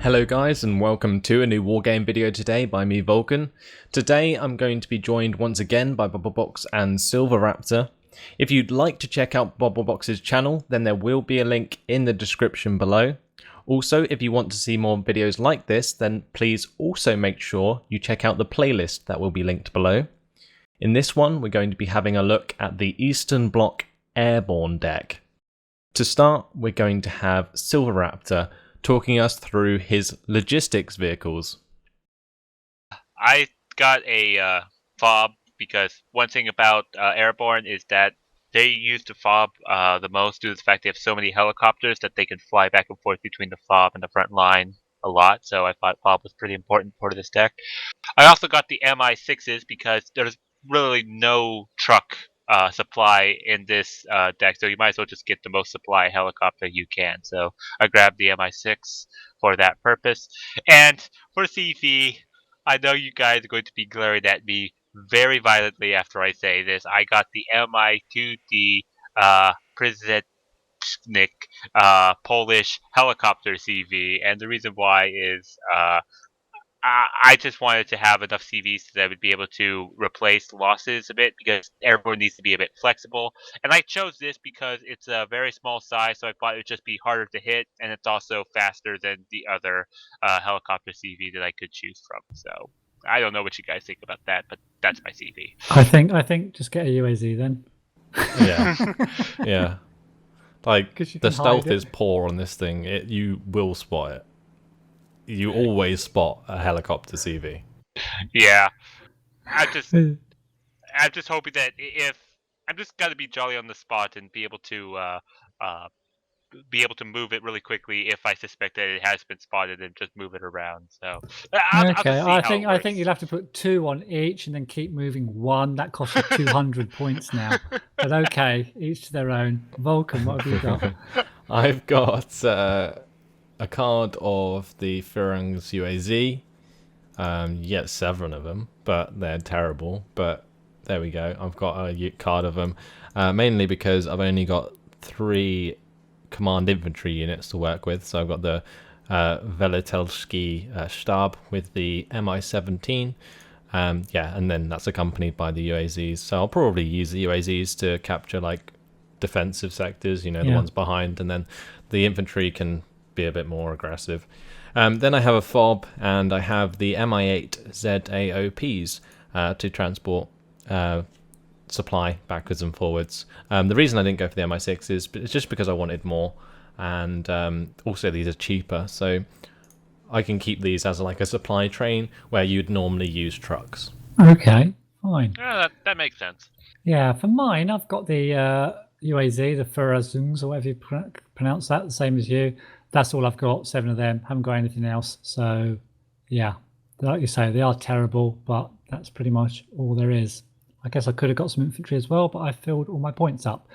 Hello guys and welcome to a new Wargame video today by me Vulcan. Today I'm going to be joined once again by Bubblebox and SilverRaptor. If you'd like to check out Bubblebox's channel, then there will be a link in the description below. Also, if you want to see more videos like this, then please also make sure you check out the playlist that will be linked below. In this one, we're going to be having a look at the Eastern Bloc Airborne deck. To start, we're going to have SilverRaptor talking us through his logistics vehicles. I got a fob because one thing about Airborne is that they use the fob the most due to the fact they have so many helicopters that they can fly back and forth between the fob and the front line a lot. So I thought fob was pretty important part of this deck. I also got the MI6s because there's really no truck supply in this deck, so you might as well just get the most supply helicopter you can. So I grabbed the MI6 for that purpose. And for CV, I know you guys are going to be glaring at me very violently after I say this. I got the Mi-2D Przycznik Polish helicopter CV, and the reason why is I just wanted to have enough CVs so that I would be able to replace losses a bit because Airborne needs to be a bit flexible. And I chose this because it's a very small size, so I thought it would just be harder to hit, and it's also faster than the other helicopter CV that I could choose from. So I don't know what you guys think about that, but that's my CV. I think just get a UAZ then. Yeah, yeah. Like the stealth it. is poor on this thing. You will spot it. You always spot a helicopter CV. Yeah, I'm just hoping that if I'm just gotta be jolly on the spot and be able to move it really quickly if I suspect that it has been spotted and just move it around. So I think you'll have to put 2 on each and then keep moving 1. That costs you 200 points now. But okay, each to their own. Vulcan, what have you got? I've got a card of the Firung's UAZ. You get 7 of them, but they're terrible. But there we go. I've got a card of them, mainly because I've only got 3 command infantry units to work with. So I've got the Velitelski Stab with the Mi-17. And then that's accompanied by the UAZs. So I'll probably use the UAZs to capture like defensive sectors, the ones behind, and then the infantry can be a bit more aggressive. Then I have a FOB, and I have the Mi-8 ZAOPs to transport supply backwards and forwards. The reason I didn't go for the Mi-6 is it's just because I wanted more, and also these are cheaper, so I can keep these as like a supply train where you'd normally use trucks. Okay, fine. Yeah, that makes sense. Yeah, for mine, I've got the UAZ, the Furazungs, or whatever you pronounce that, the same as you. That's all I've got, 7 of them. Haven't got anything else. So, yeah, like you say, they are terrible, but that's pretty much all there is. I guess I could have got some infantry as well, but I filled all my points up.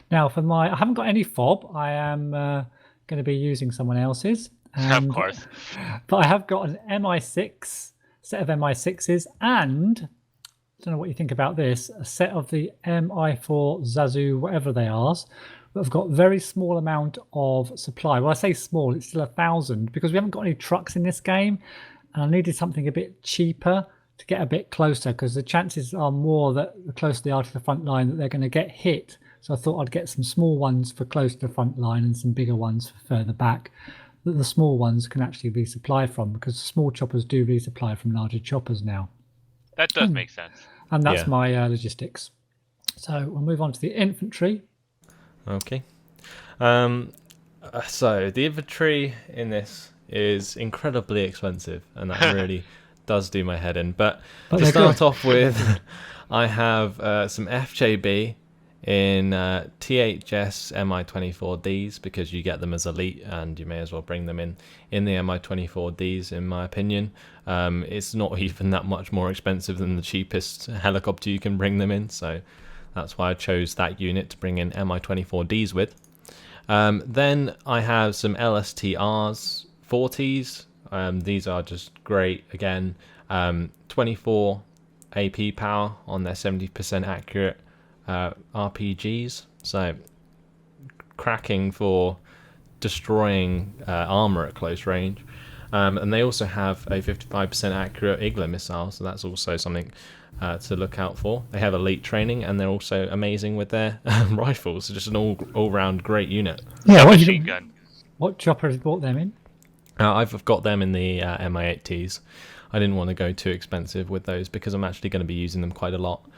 Now, I haven't got any FOB. I am going to be using someone else's. Of course. But I have got an Mi-6, set of Mi-6s, and I don't know what you think about this, a set of the Mi-4 Zazu, whatever they are, but I've got very small amount of supply. Well, I say small, it's still 1,000 because we haven't got any trucks in this game, and I needed something a bit cheaper to get a bit closer because the chances are more that the closer they are to the front line that they're going to get hit. So I thought I'd get some small ones for close to the front line and some bigger ones for further back that the small ones can actually resupply from, because small choppers do resupply from larger choppers now. That does make sense. And that's my logistics. So we'll move on to the infantry. Okay. So the infantry in this is incredibly expensive, and that really does do my head in. But to start off with, I have some FJB in THS Mi-24Ds because you get them as elite, and you may as well bring them in the Mi-24Ds, in my opinion. It's not even that much more expensive than the cheapest helicopter you can bring them in, so that's why I chose that unit to bring in Mi-24Ds with. Then I have some LSTRs 40s. These are just great. Again, 24 AP power on their 70% accurate RPGs. So cracking for destroying armor at close range. And they also have a 55% accurate Igla missile, so that's also something to look out for. They have elite training, and they're also amazing with their rifles. So just an all-round great unit. Yeah, Machine gun. What chopper has brought them in? I've got them in the Mi-8Ts. I didn't want to go too expensive with those because I'm actually going to be using them quite a lot.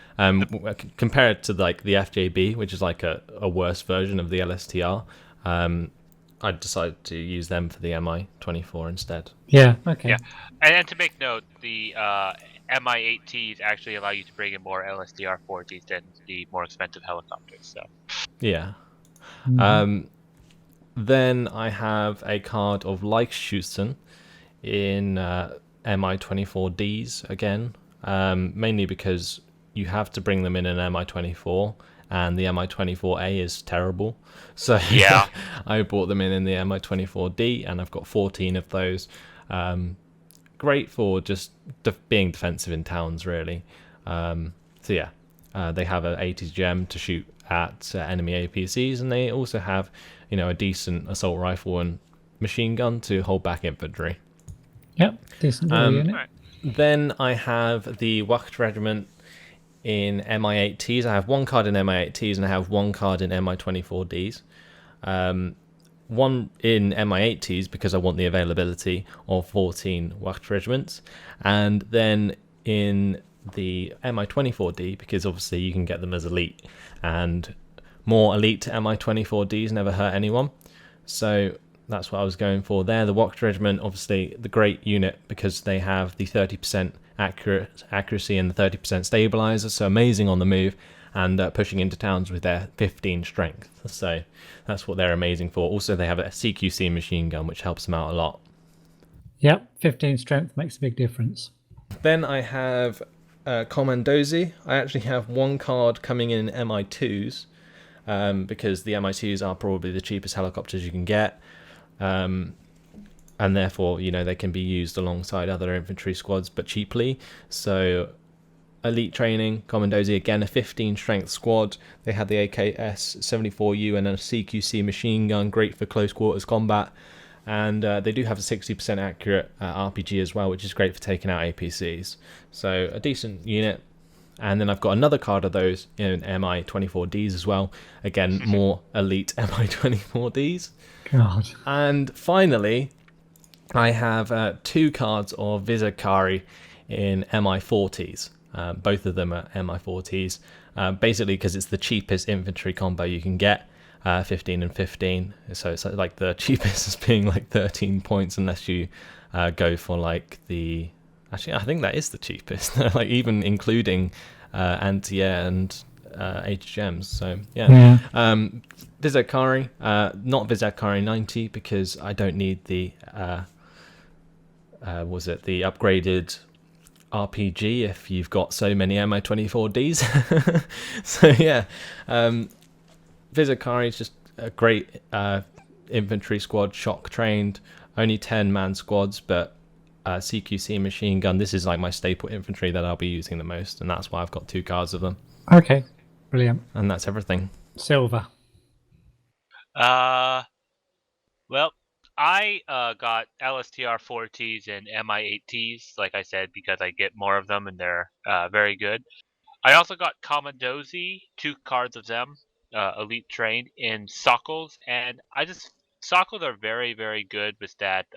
Compared to like the FJB, which is like a worse version of the LSTR, I decided to use them for the Mi-24 instead. Yeah, okay. Yeah, and to make note, the Mi-8Ts actually allow you to bring in more LSDR 40s than the more expensive helicopters. So Yeah. Mhm. Then I have a card of Leichtschützen in Mi-24Ds again, mainly because you have to bring them in an Mi-24, and the Mi-24A is terrible. So Yeah. I bought them in the Mi-24D, and I've got 14 of those. Great for just being defensive in towns, really. So yeah, they have an 80s gem to shoot at enemy APCs, and they also have, a decent assault rifle and machine gun to hold back infantry. Yep, decent little unit. Right. Then I have the Wacht Regiment in Mi-8Ts. I have one card in Mi-8Ts, and I have one card in Mi-24Ds. One in Mi-8Ts because I want the availability of 14 Wacht Regiments, and then in the Mi-24D because obviously you can get them as elite, and more elite Mi-24Ds never hurt anyone. So that's what I was going for there. The Wacht Regiment, obviously the great unit because they have the 30% accuracy and the 30% stabilizer, so amazing on the move, and pushing into towns with their 15 strength. So that's what they're amazing for. Also, they have a CQC machine gun, which helps them out a lot. Yep, 15 strength makes a big difference. Then I have Commandozi. I actually have one card coming in Mi-2s because the Mi-2s are probably the cheapest helicopters you can get. And therefore, they can be used alongside other infantry squads, but cheaply. So elite training, Commandozi, again, a 15 strength squad. They had the AKS-74U and a CQC machine gun, great for close quarters combat. And they do have a 60% accurate RPG as well, which is great for taking out APCs. So a decent unit. And then I've got another card of those in Mi-24Ds as well. Again, more elite Mi-24Ds. God. And finally, I have two cards of Vizakari in Mi-40s. Both of them are Mi-40s, basically because it's the cheapest infantry combo you can get, 15 and 15. So it's like the cheapest is being like 13 points unless you go for like the... Actually, I think that is the cheapest, like even including anti-air and HGMs. So yeah. Vizakari, not Vizakari 90 because I don't need the the upgraded RPG if you've got so many Mi-24Ds. So yeah, Vizakari is just a great infantry squad, shock trained, only 10-man squads, but CQC machine gun. This is like my staple infantry that I'll be using the most, and that's why I've got two cards of them. Okay, brilliant. And that's everything. Silver. Well, I got LSTR 40s and Mi-8Ts, like I said, because I get more of them and they're very good. I also got Commandozi, 2 cards of them, elite trained in Sockles, and Sockles are very, very good with that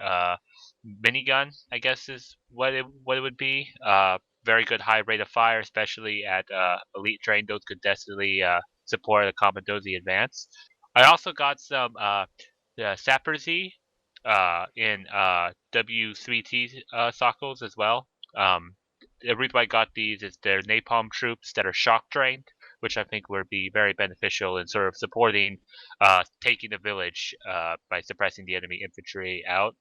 minigun, I guess is what it would be. Very good high rate of fire, especially at elite trained. Those could definitely support a Commandozi advance. I also got some Sapperzy in W3T Sockles as well. The reason why I got these is they're napalm troops that are shock trained, which I think would be very beneficial in sort of supporting taking the village by suppressing the enemy infantry out.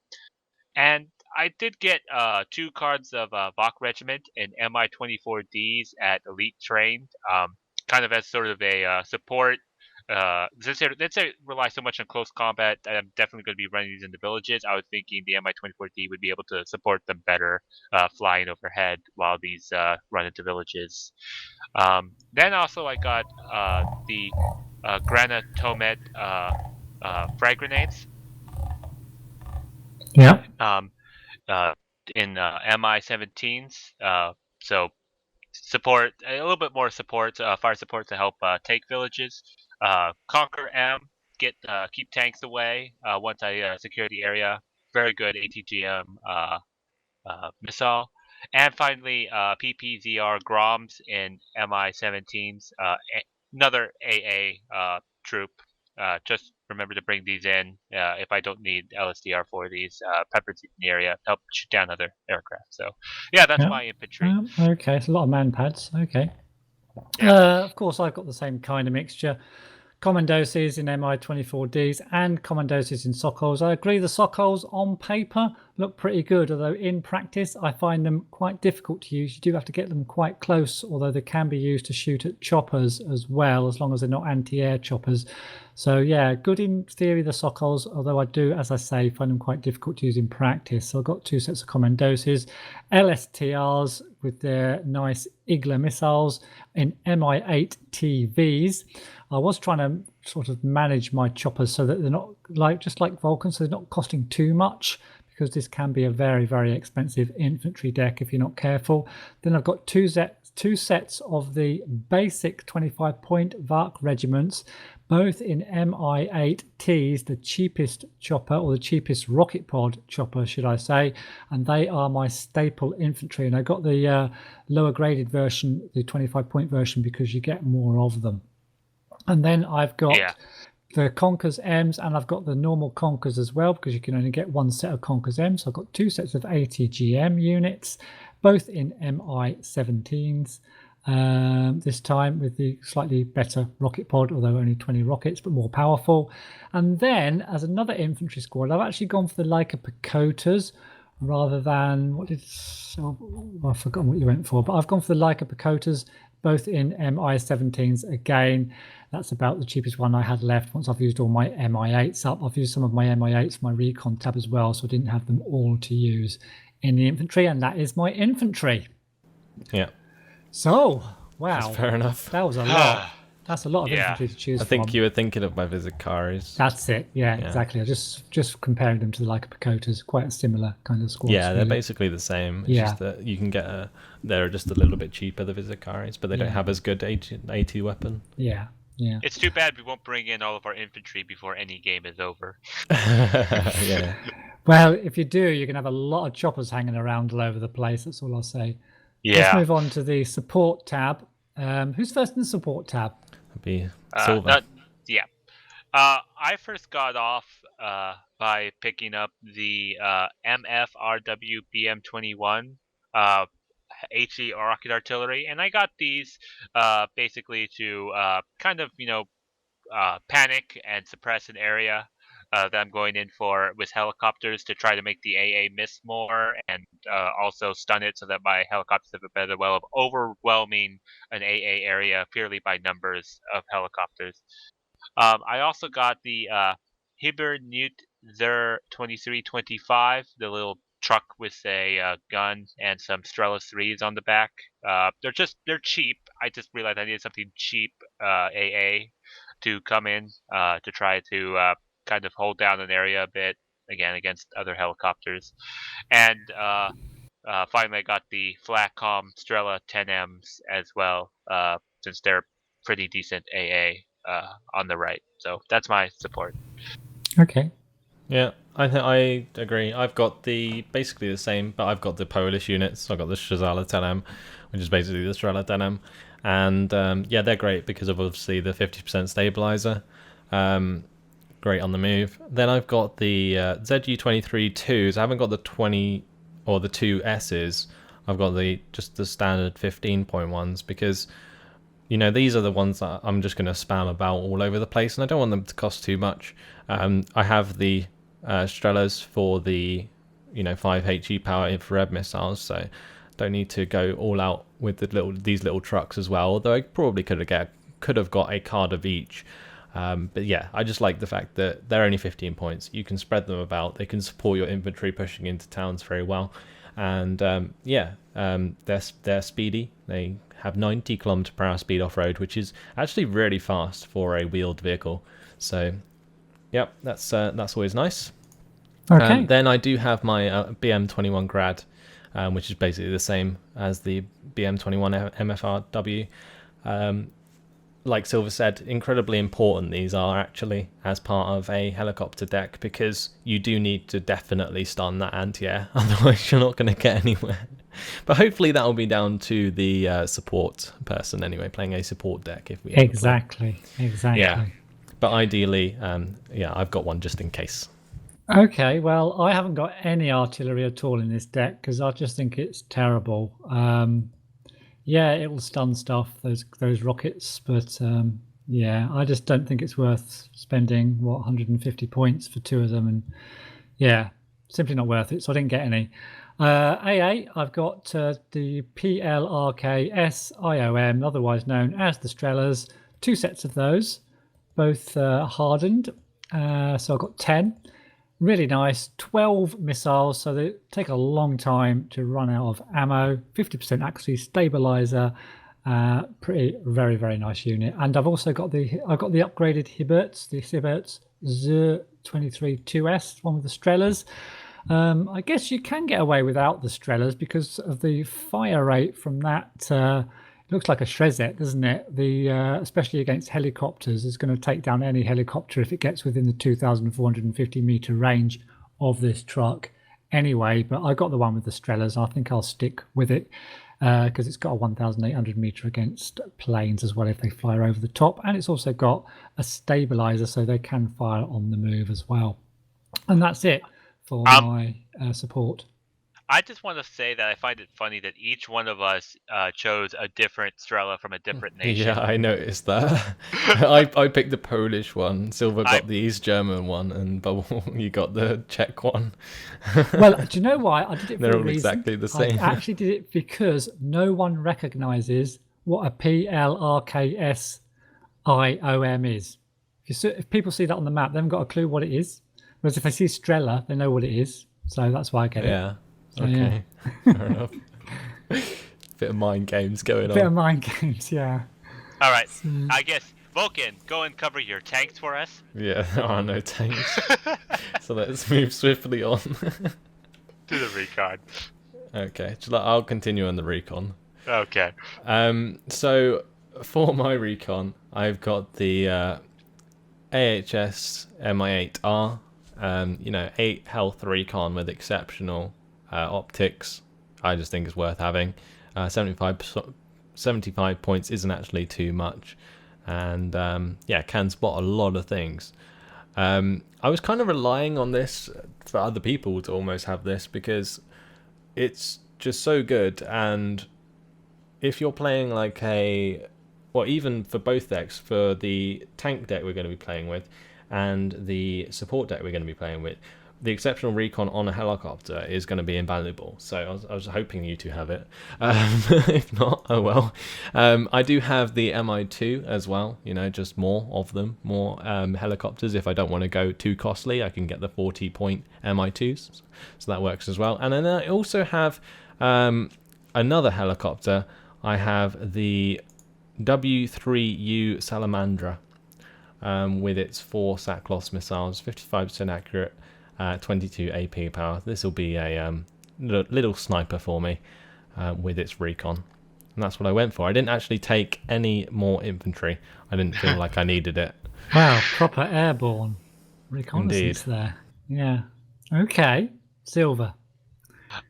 And I did get 2 cards of Vok Regiment and Mi-24Ds at elite trained, kind of as sort of a support. Since they rely so much on close combat, I'm definitely going to be running these in the villages. I was thinking the Mi-24D would be able to support them better, flying overhead while these run into villages. Then also I got the Granatomet frag grenades. Yeah. in MI-17s. So support a little bit more support, fire support to help take villages. Conquer M, keep tanks away once I secure the area. Very good ATGM missile. And finally, PPZR Groms in MI-17s. Another AA troop. Just remember to bring these in if I don't need LSDR for these peppered in the area, help shoot down other aircraft. So, yeah, that's my infantry. Okay, it's a lot of man pads. Okay. Of course, I've got the same kind of mixture. Commandoses in MI-24Ds and Commandoses in Sokols. I agree the Sokols on paper look pretty good, although in practice I find them quite difficult to use. You do have to get them quite close, although they can be used to shoot at choppers as well, as long as they're not anti-air choppers. So yeah, good in theory, the Sokols, although I do, as I say, find them quite difficult to use in practice. So I've got 2 sets of Commandoses, LSTRs with their nice Igla missiles in MI8 TVs. I was trying to sort of manage my choppers so that they're not just like Vulcan, so they're not costing too much, because this can be a very, very expensive infantry deck if you're not careful. Then I've got two sets of the basic 25-point Vark regiments, both in MI8Ts, the cheapest chopper, or the cheapest rocket pod chopper, should I say, and they are my staple infantry. And I got the lower graded version, the 25-point version, because you get more of them. And then I've got the Conkers M's, and I've got the normal Conkers as well, because you can only get 1 set of Conkers M's. So I've got 2 sets of ATGM units, both in MI-17s. This time with the slightly better rocket pod, although only 20 rockets, but more powerful. And then as another infantry squad, I've actually gone for the Leica Pakotas rather than I've forgotten what you went for, but I've gone for the Leica Pakotas, both in MI-17s again. That's about the cheapest one I had left once I've used all my MI8s up. I've used some of my MI8s for my Recon tab as well, so I didn't have them all to use in the infantry, and that is my infantry. Yeah. So, wow. That's fair enough. That was a lot. That's a lot of infantry to choose from. I think you were thinking of my Vizikaris. That's it. Yeah, exactly. I just comparing them to the Leica Pakotas, quite a similar kind of squad. Yeah, they're basically the same. It's just that you can get they're just a little bit cheaper, the Vizikaris, but they don't have as good AT weapon. Yeah. Yeah. It's too bad we won't bring in all of our infantry before any game is over. Yeah. Well, if you do, you're going to have a lot of choppers hanging around all over the place. That's all I'll say. Yeah. Let's move on to the support tab. Who's first in the support tab? That'd be Silver. I first got off by picking up the MFRW BM21 HE rocket artillery, and I got these basically to kind of panic and suppress an area that I'm going in for with helicopters to try to make the AA miss more, and also stun it so that my helicopters have a better way of overwhelming an AA area purely by numbers of helicopters. I also got the Hibernute Zer 2325, the little truck with a gun and some Strela 3s on the back. They're cheap. I just realized I needed something cheap AA to come in to try to kind of hold down an area a bit, again, against other helicopters. And finally I got the Flatcom Strela 10Ms as well, since they're pretty decent AA on the right. So that's my support. Okay. Yeah, I agree. I've got basically the same, but I've got the Polish units. I've got the Szala 10M, which is basically the Strela 10M. And they're great because of obviously the 50% stabilizer. Great on the move. Then I've got the ZU-23-2s. I haven't got the 20 or the 2Ss. I've got just the standard 15-point ones, because these are the ones that I'm just going to spam about all over the place, and I don't want them to cost too much. I have the Strelas for the 5 HE power infrared missiles, so don't need to go all out with these little trucks as well, although I probably could have got a card of each. But yeah, I just like the fact that they're only 15 points. You can spread them about. They can support your infantry pushing into towns very well. And they're speedy. They have 90 km/h speed off-road, which is actually really fast for a wheeled vehicle. So, yep, that's always nice. Okay. Then I do have my BM21 Grad, which is basically the same as the BM21 MFRW. Like Silver said, incredibly important these are actually as part of a helicopter deck, because you do need to definitely stun that anti-air, otherwise you're not going to get anywhere. But hopefully that will be down to the support person anyway, playing a support deck if we ever Exactly. Yeah. But ideally, I've got one just in case. Okay, well, I haven't got any artillery at all in this deck because I just think it's terrible. Yeah, it will stun stuff, those rockets, but I just don't think it's worth spending 150 points for 2 of them, and simply not worth it. So I didn't get any. AA, I've got the PLRK SIOM, otherwise known as the Strellas, 2 sets of those, both hardened. So I've got 10. Really nice. 12 missiles, so they take a long time to run out of ammo. 50% accuracy, stabilizer. Very, very nice unit. And I've also got the upgraded Hiberts, the Hiberts Z23-2S, one with the Strellas. I guess you can get away without the Strellas because of the fire rate from that. It looks like a Shrezet, doesn't it? Especially against helicopters, it's going to take down any helicopter if it gets within the 2,450 meter range of this truck. Anyway, but I got the one with the Strellas. I think I'll stick with it because it's got a 1,800 meter against planes as well if they fly over the top, and it's also got a stabilizer so they can fire on the move as well. And that's it for my support. I just want to say that I find it funny that each one of us chose a different Strela from a different nation. Yeah, I noticed that. I picked the Polish one, Silver got the East German one, and Bubble, you got the Czech one. Well, do you know why? I did it for They're a all reason. exactly the same. I actually did it because no one recognises what a PLRKSIOM is. If people see that on the map, they haven't got a clue what it is. Whereas if they see Strela, they know what it is. So that's why I get it. Yeah. Okay, fair enough. Bit of mind games going on. Bit of mind games, yeah. All right, I guess Vulcan, go and cover your tanks for us. Yeah, there are no tanks, so let's move swiftly on to the Recon. Okay, I'll continue on the Recon. Okay. So for my Recon, I've got the AHS Mi-8R. 8 health Recon with exceptional optics. I just think it's worth having. 75 points isn't actually too much, and can spot a lot of things. I was kind of relying on this for other people to almost have this because it's just so good. And if you're playing even for both decks, for the tank deck we're going to be playing with and the support deck we're going to be playing with, the exceptional Recon on a helicopter is going to be invaluable. So I was hoping you two have it. If not, oh well. I do have the Mi-2 as well, just more of them, more helicopters. If I don't want to go too costly, I can get the 40-point Mi-2s. So that works as well. And then I also have another helicopter. I have the W3U Salamandra with its 4 Saclos missiles, 55% accurate, 22 AP power. This will be a little sniper for me with its Recon. And that's what I went for. I didn't actually take any more infantry. I didn't feel like I needed it. Wow, proper airborne reconnaissance there. Yeah. Okay. Silver.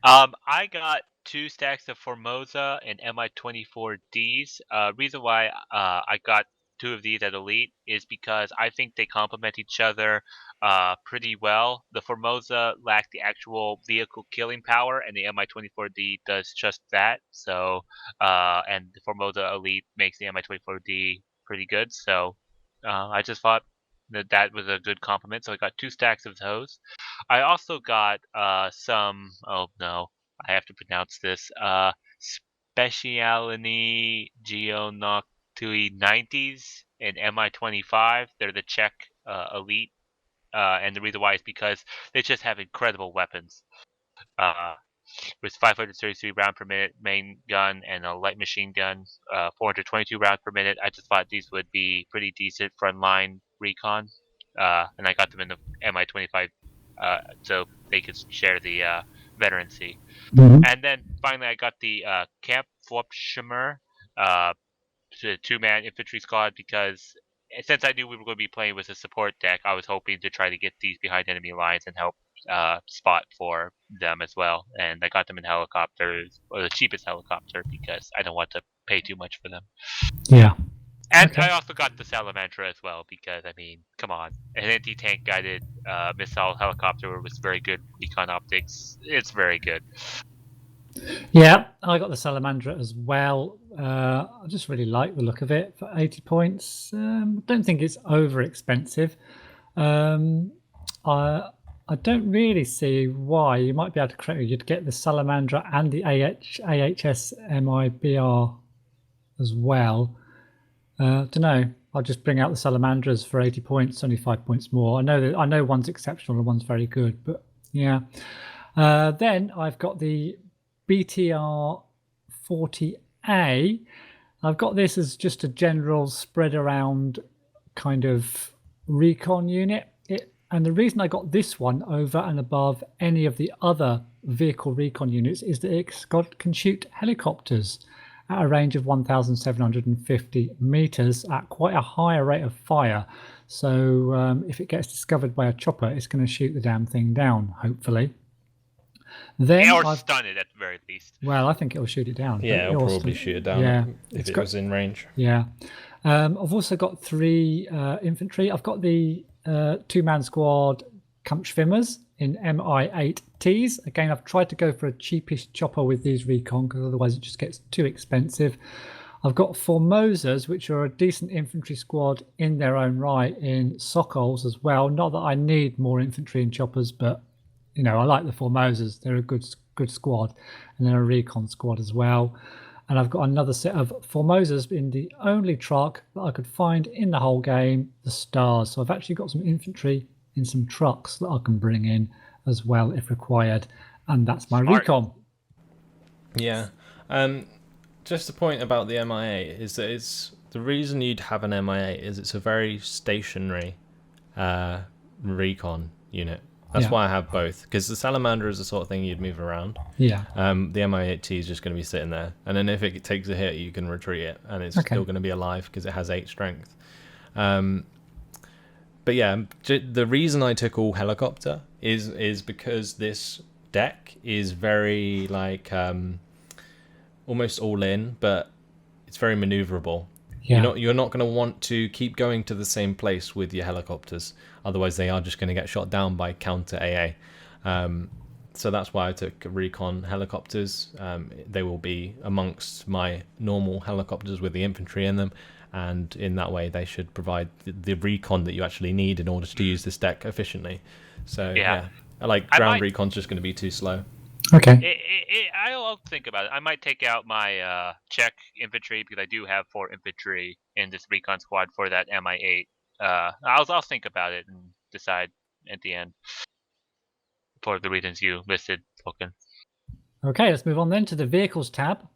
I got 2 stacks of Formosa and Mi-24Ds. Reason why I got 2 of these at Elite is because I think they complement each other pretty well. The Formosa lacked the actual vehicle killing power, and the Mi-24D does just that. So, and the Formosa Elite makes the Mi-24D pretty good. So, I just thought that was a good complement. So I got 2 stacks of those. I also got some. Oh no, I have to pronounce this. Specialini Geonoctui 90s and Mi-25. They're the Czech elite, and the reason why is because they just have incredible weapons. With 533 round per minute main gun and a light machine gun, 422 rounds per minute. I just thought these would be pretty decent frontline recon, and I got them in the Mi-25 so they could share the veterancy. Mhm. And then finally, I got the Camp Flopshimmer, 2-man infantry squad, because since I knew we were going to be playing with a support deck, I was hoping to try to get these behind enemy lines and help spot for them as well. And I got them in helicopters, or the cheapest helicopter, because I don't want to pay too much for them. Yeah. And Okay. I also got the Salamandra as well, because, I mean, come on. An anti-tank guided missile helicopter with very good recon optics. It's very good. Yeah, I got the Salamandra as well. I just really like the look of it for 80 points. Don't think it's over expensive. I don't really see why. You might be able to correct me. You'd get the Salamandra and the AHS MIBR as well. Don't know. I'll just bring out the Salamandras for 80 points, only 5 points more. I know one's exceptional and one's very good, but yeah. Then I've got the BTR 40A. I've got this as just a general spread around kind of recon unit. And the reason I got this one over and above any of the other vehicle recon units is that it can shoot helicopters at a range of 1,750 meters at quite a higher rate of fire. So if it gets discovered by a chopper, it's going to shoot the damn thing down, hopefully. Then or stun it at the very least. Well, I think it'll shoot it down. Yeah, it'll probably shoot it down if it was in range. Yeah. I've also got 3 infantry. I've got the 2-man squad Kampfschwimmers in Mi-8Ts. Again, I've tried to go for a cheapish chopper with these recon because otherwise it just gets too expensive. I've got Formosas, which are a decent infantry squad in their own right in Sokols as well. Not that I need more infantry and choppers, but you know, I like the Formosas. They're a good squad, and they're a recon squad as well. And I've got another set of Formosas in the only truck that I could find in the whole game, the Stars. So I've actually got some infantry in some trucks that I can bring in as well if required. And that's my recon. Yeah. Just the point about the MI8 is that it's the reason you'd have an MI8 is it's a very stationary recon unit. That's why I have both, because the Salamander is the sort of thing you'd move around. Yeah. The Mi-8T is just going to be sitting there, and then if it takes a hit, you can retreat it, and it's still going to be alive because it has 8 strength. But yeah, the reason I took all helicopter is because this deck is very like almost all in, but it's very maneuverable. Yeah. You're not going to want to keep going to the same place with your helicopters. Otherwise, they are just going to get shot down by counter AA. So that's why I took recon helicopters. They will be amongst my normal helicopters with the infantry in them. And in that way, they should provide the recon that you actually need in order to use this deck efficiently. So, yeah. Like, ground recon's just going to be too slow. Okay. I'll think about it. I might take out my Czech infantry because I do have 4 infantry in this recon squad for that Mi-8. I'll think about it and decide at the end for the reasons you listed, Vulcan. Okay, let's move on then to the vehicles tab.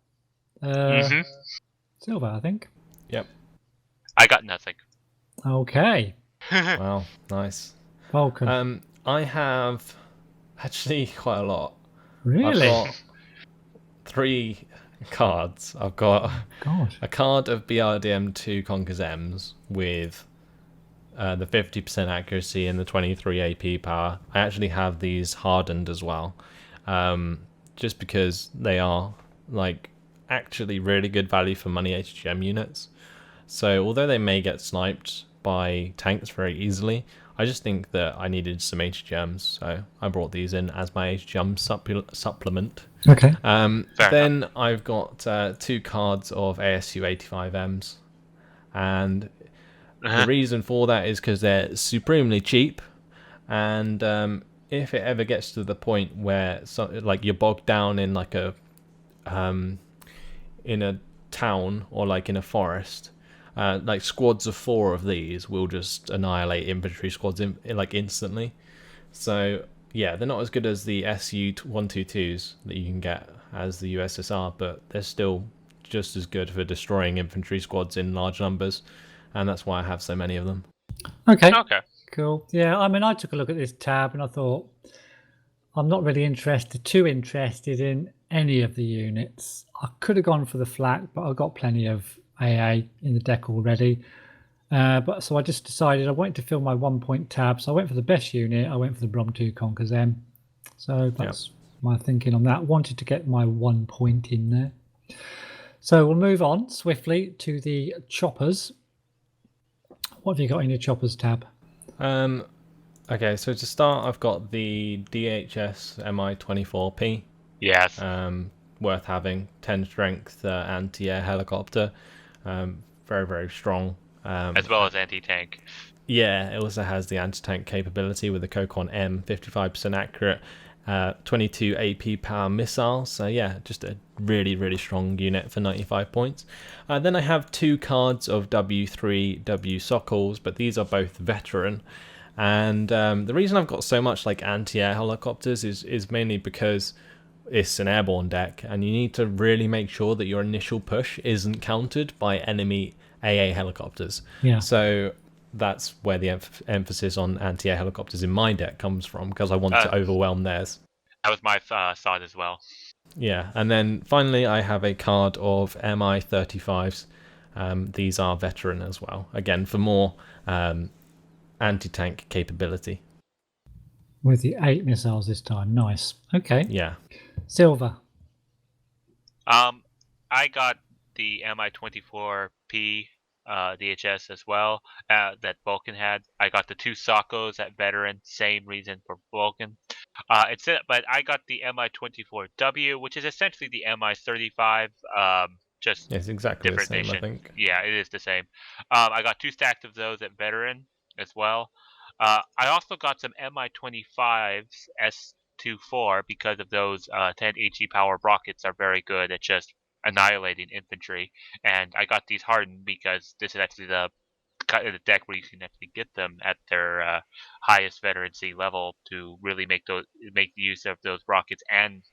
Silver, I think. Yep. I got nothing. Okay. Wow, nice. Vulcan. I have actually quite a lot. Really? I've got 3 cards. I've got a card of BRDM2 Conquers M's with the 50% accuracy and the 23 AP power. I actually have these hardened as well, just because they are like actually really good value for money HGM units. So although they may get sniped by tanks very easily, I just think that I needed some HGMs, so I brought these in as my HGM supplement. Okay. Then I've got 2 cards of ASU 85Ms, and the reason for that is because they're supremely cheap, and if it ever gets to the point where like you're bogged down in like a in a town or like in a forest, like squads of 4 of these will just annihilate infantry squads like instantly. So yeah, they're not as good as the SU 122s that you can get as the USSR, but they're still just as good for destroying infantry squads in large numbers, and that's why I have so many of them. Okay. Cool. Yeah, I mean, I took a look at this tab and I thought, I'm not really too interested in any of the units. I could have gone for the flak, but I've got plenty of AA in the deck already. So I just decided I wanted to fill my 1 point tab. So I went for the best unit. I went for the Brom 2 Conquers M. So that's my thinking on that. Wanted to get my 1 point in there. So we'll move on swiftly to the choppers. What have you got in your choppers tab? Okay, so to start, I've got the DHS Mi-24P. Yes. Worth having. 10 strength anti-air helicopter. Very, very strong. As well as anti-tank. Yeah, it also has the anti-tank capability with the Cocon M, 55% accurate, 22 AP power missiles. So yeah, just a really, really strong unit for 95 points. Then I have 2 cards of W3 W Sokols, but these are both veteran. And the reason I've got so much like anti-air helicopters is mainly because it's an airborne deck, and you need to really make sure that your initial push isn't countered by enemy AA helicopters. Yeah. So that's where the emphasis on anti-air helicopters in my deck comes from, because I want to overwhelm theirs. That was my thought as well. Yeah, and then finally I have a card of Mi-35s. These are veteran as well. Again, for more anti-tank capability. With the 8 missiles this time. Nice. Okay. Yeah. Silver. I got the Mi-24P DHS as well that Vulcan had. I got the 2 Sokos at veteran, same reason for Vulcan. But I got the Mi-24W, which is essentially the Mi-35. Just it's exactly different the same, nation. I think. Yeah, it is the same. I got 2 stacks of those at veteran as well. I also got some Mi-25s S24 because of those 10 HE power rockets are very good at just annihilating infantry, and I got these hardened because this is actually the deck where you can actually get them at their highest veterancy level to really make use of those rockets and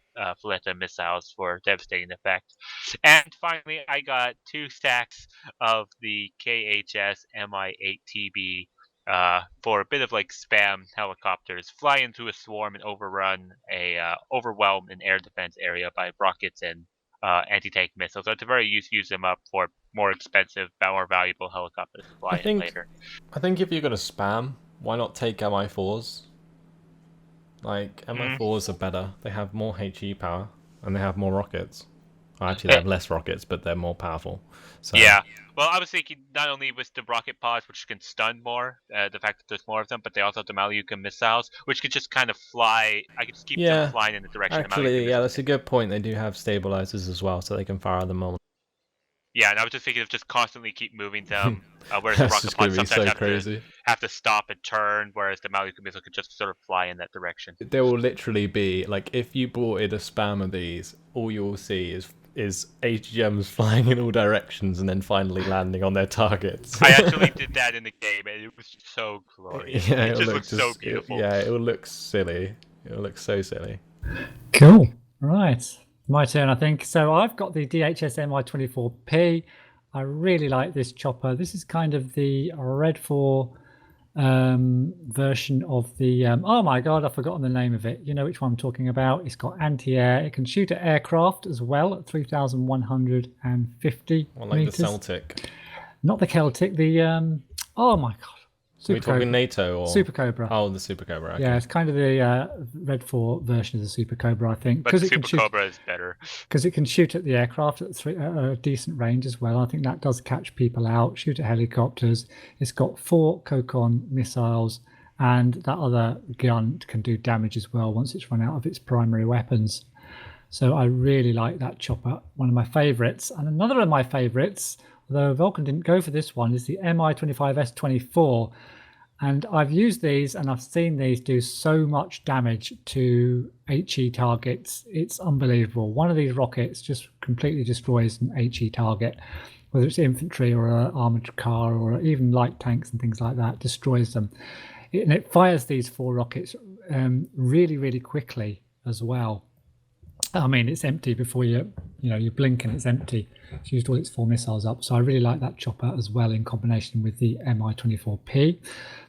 Fleta missiles for devastating effect. And finally, I got 2 stacks of the KHS Mi-8TB for a bit of like spam helicopters, fly into a swarm and overwhelm an air defense area by rockets and anti-tank missiles. So it's a very use them up for more expensive, more valuable helicopters to fly in later. I think if you're going to spam, why not take Mi-4s? Like, Mi-4s are better. They have more HE power, and they have more rockets. Well, actually, they have less rockets, but they're more powerful. So. Yeah. Well, I was thinking not only with the rocket pods, which can stun more, the fact that there's more of them, but they also have the Malyukin missiles, which can just kind of fly. I could just keep them flying in the direction. Actually, that's a good point. They do have stabilizers as well, so they can fire them all. Yeah, and I was just thinking of just constantly keep moving them, whereas the rocket pods sometimes have to stop and turn, whereas the Malyukin missile could just sort of fly in that direction. There will literally be, like, if you brought in a spam of these, all you will see is HGMs flying in all directions and then finally landing on their targets. I actually did that in the game, and it was so glorious. Yeah, it just looks so beautiful. It will look silly. It will look so silly. Cool. Right. My turn, I think. So I've got the DHS Mi-24P. I really like this chopper. This is kind of the Red 4 version of the oh my god, I've forgotten the name of it. You know which one I'm talking about. It's got anti-air. It can shoot at aircraft as well at 3,150 like meters. The Celtic, not the Celtic, the oh my god, Are we talking NATO or Super Cobra? Oh, the Super Cobra. Okay. Yeah, it's kind of the Red 4 version of the Super Cobra, I think. But the Super Cobra is better. Because it can shoot at the aircraft at a decent range as well. I think that does catch people out, shoot at helicopters. It's got 4 Cocon missiles, and that other gun can do damage as well once it's run out of its primary weapons. So I really like that chopper, one of my favourites. And another of my favourites, although Vulcan didn't go for this one, is the Mi-25S24. And I've used these and I've seen these do so much damage to HE targets. It's unbelievable. One of these rockets just completely destroys an HE target, whether it's infantry or an armored car or even light tanks and things like that, destroys them. And it fires these 4 rockets really, really quickly as well. I mean, it's empty before you blink and it's empty. It's used all its 4 missiles up. So I really like that chopper as well in combination with the Mi-24P.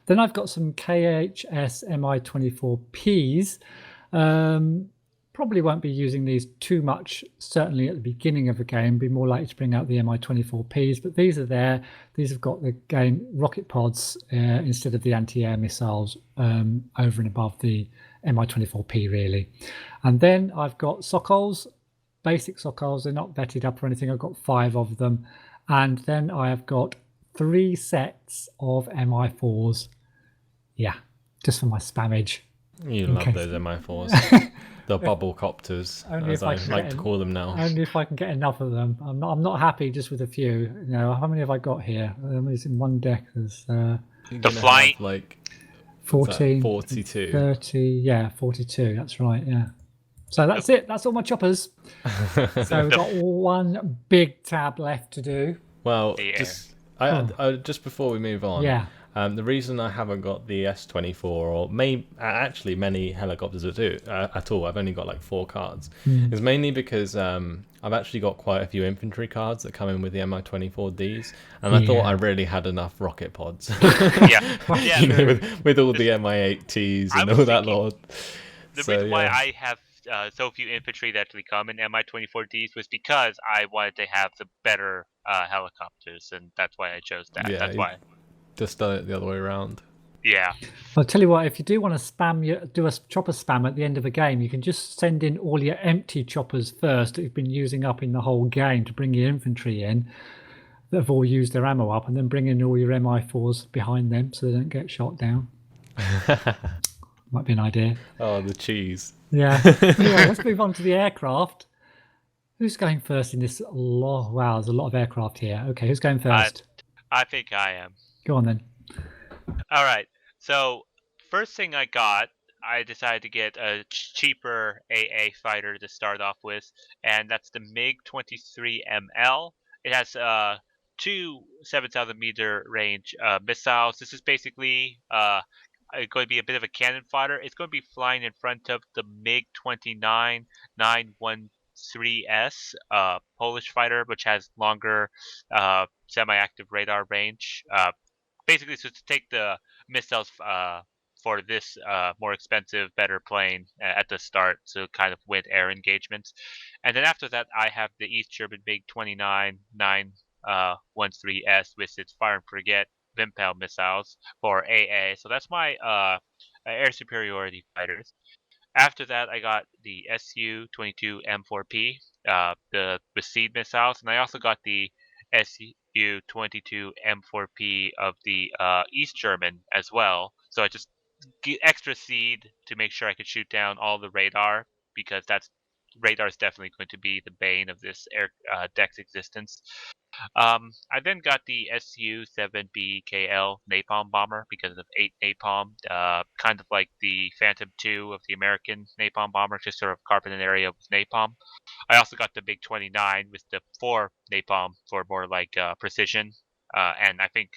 Then I've got some KHS Mi-24Ps. Probably won't be using these too much, certainly at the beginning of the game. Be more likely to bring out the Mi-24Ps, but these are there. These have got the rocket pods instead of the anti-air missiles over and above the Mi-24P really. And then I've got Sokols, basic Sokols. They're not vetted up or anything. I've got 5 of them. And then I have got 3 sets of Mi-4s. Yeah, just for my spammage. You love those Mi-4s. The Bubblecopters, as I like to call them now. Only if I can get enough of them. I'm not happy just with a few. How many have I got here? It's in one deck. There's the flight, like 14, 42, 30. Yeah, 42. That's right. Yeah. So that's it. That's all my choppers. So we've got one big tab left to do. Well, just before we move on. Yeah. The reason I haven't got the S24 or actually many helicopters at all, I've only got like 4 cards, is mainly because I've actually got quite a few infantry cards that come in with the Mi-24Ds, and I thought I really had enough rocket pods. With all the Mi-8Ts and all that lot. The reason why I have so few infantry that actually come in Mi-24Ds was because I wanted to have the better helicopters, and that's why I chose that. Yeah, that's why. Just done it the other way around. Yeah. I'll tell you what, if you do want to do a chopper spam at the end of a game, you can just send in all your empty choppers first that you've been using up in the whole game to bring your infantry in that have all used their ammo up, and then bring in all your Mi-4s behind them so they don't get shot down. Might be an idea. Oh, the cheese. Yeah. Anyway, let's move on to the aircraft. Who's going first in this? Wow, there's a lot of aircraft here. Okay, who's going first? I think I am. Go on then. All right. So first thing I decided to get a cheaper AA fighter to start off with, and that's the MiG-23ML. It has 2 7,000-meter range missiles. This is basically going to be a bit of a cannon fodder. It's going to be flying in front of the MiG-29 913S Polish fighter, which has longer semi-active radar range. Basically, so to take the missiles for this more expensive, better plane at the start, so kind of win air engagements. And then after that, I have the East German MiG-29 913S with its fire and forget Wimpel missiles for AA. So that's my air superiority fighters. After that, I got the Su-22 M4P, the Seed missiles, and I also got the Su-22 M4P of the East German as well. So I just get extra seed to make sure I could shoot down all the radar, because radar is definitely going to be the bane of this air deck's existence. I then got the Su-7BKL Napalm Bomber because of 8 napalm, kind of like the Phantom II of the American Napalm Bomber, just sort of carpet an area with napalm. I also got the MiG-29 with the 4 napalm for more like precision, and I think,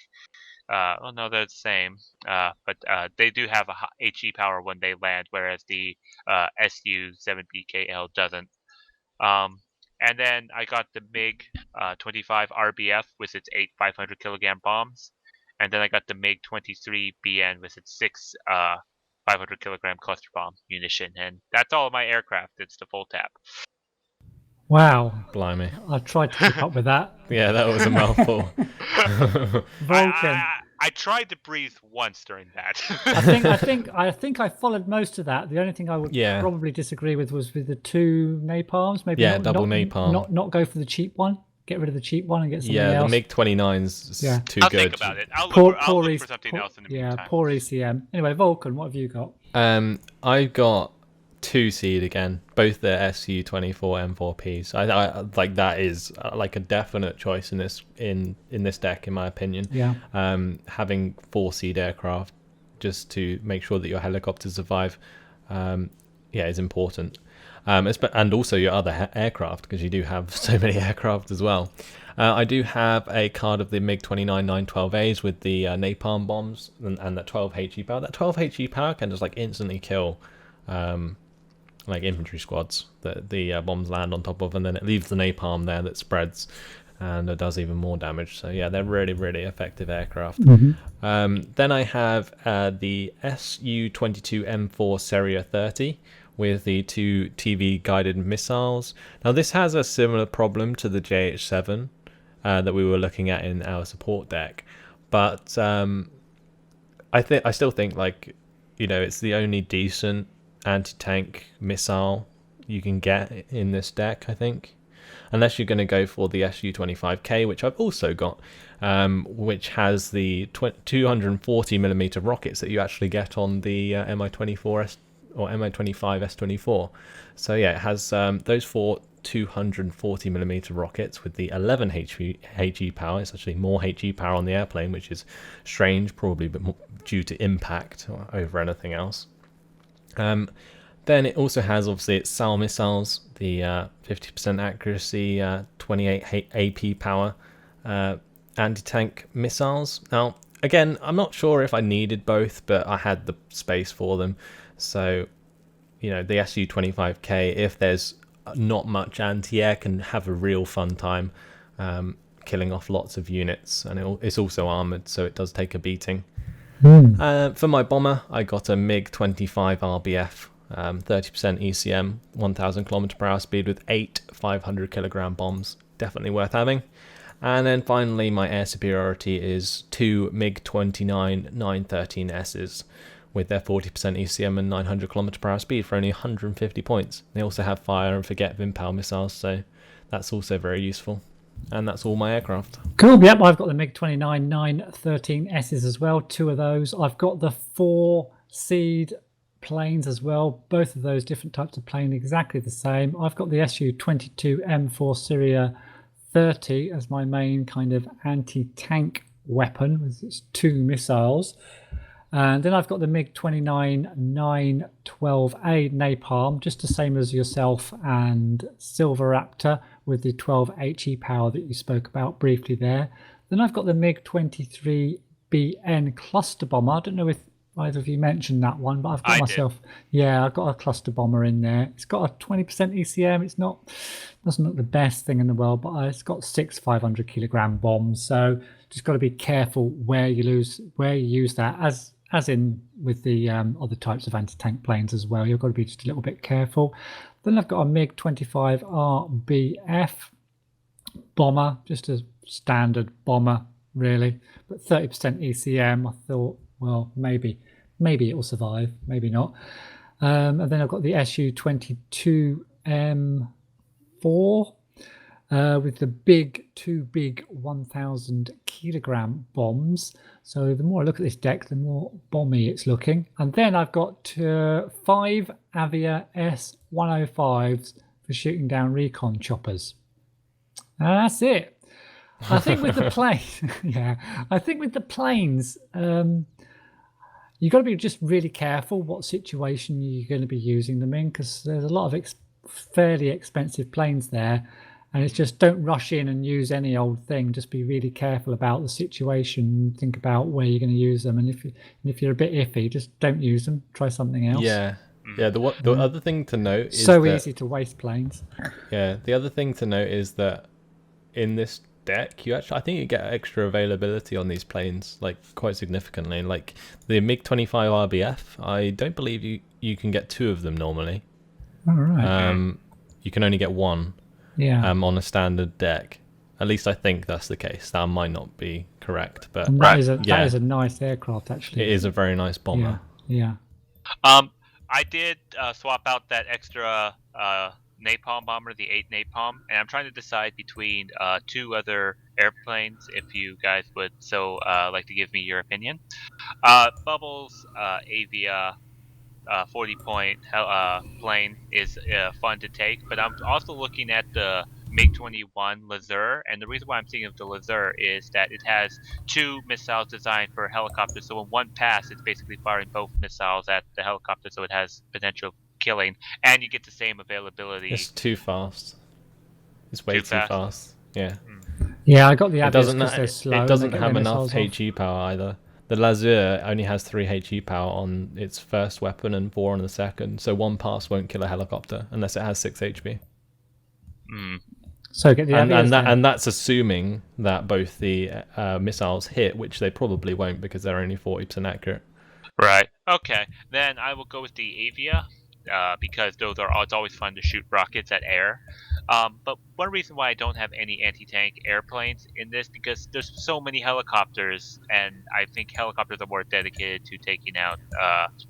oh no, they're the same, but they do have a HE power when they land, whereas the Su-7BKL doesn't. And then I got the MiG-25 RBF with its 8 500 kilogram bombs. And then I got the MiG-23 BN with its 6 500 kilogram cluster bomb munition. And that's all of my aircraft. It's the full tap. Wow. Blimey. I tried to keep up with that. Yeah, that was a mouthful. Vulcan. I tried to breathe once during that. I think I followed most of that. The only thing I would probably disagree with was with the 2 napalms. Maybe double napalm. Not go for the cheap one. Get rid of the cheap one and get something else. Yeah, the MiG-29's too I'll good. think about it. I'll look for something else in the meantime. Yeah, poor ECM. Anyway, Vulcan, what have you got? I got 2 seed again, both the Su-24 M4Ps. I like that is like a definite choice in this deck, in my opinion. Yeah. Having 4 seed aircraft just to make sure that your helicopters survive, is important. And also your other aircraft, because you do have so many aircraft as well. I do have a card of the MiG-29 912As with the napalm bombs and that 12 HE power. That 12 HE power can just like instantly kill like infantry squads that the bombs land on top of, and then it leaves the napalm there that spreads and does even more damage. So yeah, they're really, really effective aircraft. Then I have the Su-22 M4 Seria 30 with the 2 TV guided missiles. Now this has a similar problem to the JH7 that we were looking at in our support deck, but I still think, like, you know, it's the only decent anti-tank missile you can get in this deck, I think. Unless you're going to go for the Su-25K, which I've also got, which has the 240mm rockets that you actually get on the Mi-24 or Mi-25 S24. So yeah, it has those 4 240mm rockets with the 11 HE power. It's actually more HE power on the airplane, which is strange, probably but more due to impact over anything else. Then it also has, obviously, its SAL missiles, the 50% accuracy, 28 AP power anti-tank missiles. Now, again, I'm not sure if I needed both, but I had the space for them. So, you know, the Su-25K, if there's not much anti-air, can have a real fun time killing off lots of units. And it's also armoured, so it does take a beating. For my bomber, I got a MiG-25 RBF. 30% ECM, 1000 km/h speed with 8 500kg bombs. Definitely worth having. And then finally, my air superiority is 2 MiG-29 913Ss with their 40% ECM and 900 km/h speed for only 150 points. They also have fire and forget Vimpal missiles, so that's also very useful. And that's all my aircraft. Cool. Yep, I've got the MiG-29 913Ss as well, 2 of those. I've got the 4 Seed planes as well, both of those different types of plane, exactly the same. I've got the Su-22 M4 Seria 30 as my main kind of anti-tank weapon with its 2 missiles, and then I've got the MiG-29 912A Napalm, just the same as yourself and SilverRaptor, with the 12 HE power that you spoke about briefly there. Then I've got the MiG-23BN cluster bomber. I don't know if either of you mentioned that one, but I've got I've got a cluster bomber in there. It's got a 20% ECM. Doesn't look the best thing in the world, but it's got 6 500kg bombs. So just got to be careful where you use that, as in with the other types of anti-tank planes as well. You've got to be just a little bit careful. Then I've got a MiG-25 RBF bomber, just a standard bomber really, but 30% ECM. I thought, well, maybe it will survive, maybe not. And then I've got the Su-22 M4 with the 2 big 1000kg bombs. So the more I look at this deck, the more bomby it's looking. And then I've got 5 Avia S-105s for shooting down Recon choppers. And that's it. I think with the plane, I think with the planes, you've got to be just really careful what situation you're going to be using them in, because there's a lot of fairly expensive planes there, and it's just don't rush in and use any old thing. Just be really careful about the situation. Think about where you're going to use them, and if you're a bit iffy, just don't use them. Try something else. Yeah. The other thing to note is so easy to waste planes. Yeah. The other thing to note is that in this deck, I think you get extra availability on these planes, like, quite significantly. Like the MiG-25 RBF, I don't believe you can get 2 of them normally. All right. You can only get 1. Yeah. On a standard deck. At least I think that's the case. That might not be correct, but that is a nice aircraft, actually. It is a very nice bomber. Yeah. I did swap out that extra Napalm Bomber, the 8 Napalm, and I'm trying to decide between 2 other airplanes, if you guys would like to give me your opinion. Bubbles Avia 40-point plane is fun to take, but I'm also looking at the MiG-21 Lazur, and the reason why I'm thinking of the Lazur is that it has 2 missiles designed for helicopters, so in one pass it's basically firing both missiles at the helicopter, so it has potential killing, and you get the same availability. It's too fast. It's way too fast. Yeah. Yeah, I got the Avias because they're slow. It doesn't have enough HE power either. the Lazure only has 3 HE power on its first weapon and 4 on the second, so 1 pass won't kill a helicopter unless it has 6 HP. So get the and that's assuming that both the missiles hit, which they probably won't because they're only 40% accurate. Right. Okay. Then I will go with the Avia because it's always fun to shoot rockets at air. But one reason why I don't have any anti-tank airplanes in this because there's so many helicopters, and I think helicopters are more dedicated to taking out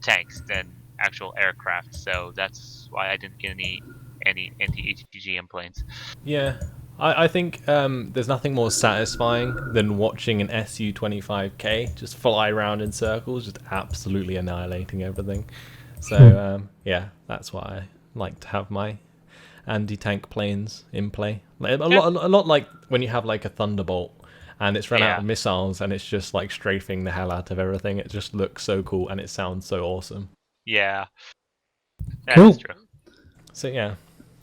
tanks than actual aircraft. So that's why I didn't get any anti-HDGM planes. Yeah. I think there's nothing more satisfying than watching an Su-25K just fly around in circles, just absolutely annihilating everything. So, yeah, that's why I like to have my anti-tank planes in play. A lot like when you have like a Thunderbolt and it's run out of missiles and it's just like strafing the hell out of everything. It just looks so cool and it sounds so awesome. Yeah. Cool. That's true. So, yeah.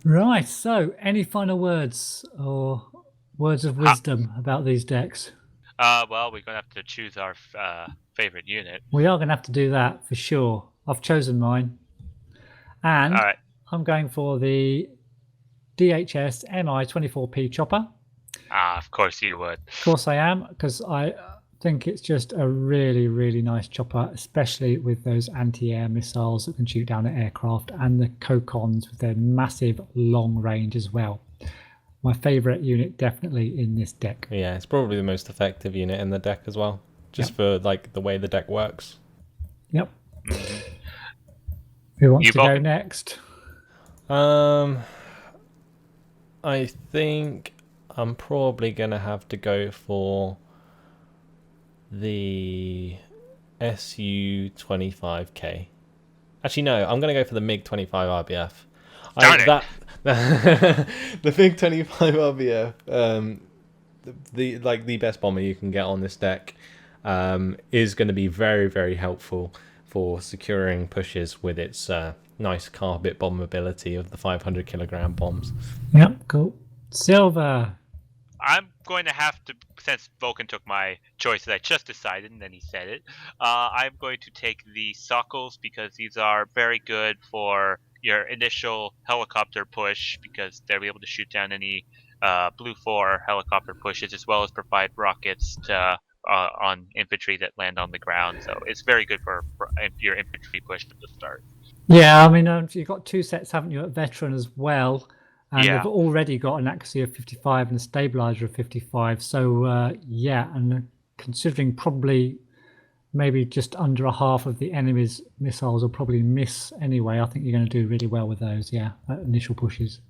Right, so any final words or words of wisdom about these decks? Well, we're going to have to choose our favorite unit. We are going to have to do that for sure. I've chosen mine. And All right. I'm going for the DHS MI-24P chopper. Of course you would. Of course I am, because I think it's just a really, really nice chopper, especially with those anti-air missiles that can shoot down at aircraft and the Cocons with their massive long range as well. My favourite unit definitely in this deck. Yeah, it's probably the most effective unit in the deck as well, just for like the way the deck works. Yep. Who wants to go next? I think I'm probably going to have to go for the Su-25K. Actually, no, I'm going to go for the MiG-25 RBF. The MiG-25 RBF, the best bomber you can get on this deck, is going to be very, very helpful for securing pushes with its nice carpet bomb ability of the 500 kilogram bombs. Yep, cool. Silver. I'm going to have to, since Vulcan took my choice that I just decided, and then he said it, I'm going to take the Sockles because these are very good for your initial helicopter push because they'll be able to shoot down any Blue 4 helicopter pushes as well as provide rockets to, on infantry that land on the ground. So it's very good for your infantry push at the start. Yeah, I mean, you've got 2 sets, haven't you, at Veteran as well? And they've already got an accuracy of 55 and a stabilizer of 55. So, yeah, and considering probably maybe just under a half of the enemy's missiles will probably miss anyway, I think you're going to do really well with those, initial pushes.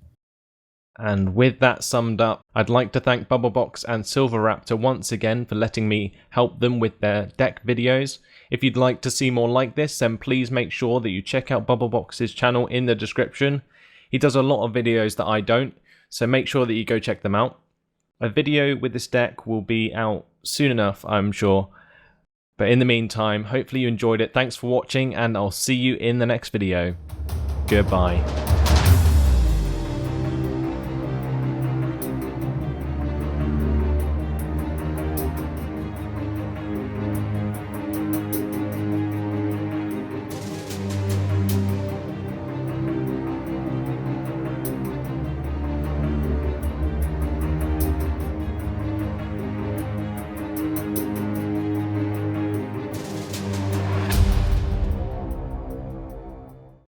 And with that summed up, I'd like to thank Bubblebox and SilverRaptor once again for letting me help them with their deck videos. If you'd like to see more like this, then please make sure that you check out Bubblebox's channel in the description. He does a lot of videos that I don't, so make sure that you go check them out. A video with this deck will be out soon enough, I'm sure. But in the meantime, hopefully you enjoyed it. Thanks for watching, and I'll see you in the next video. Goodbye.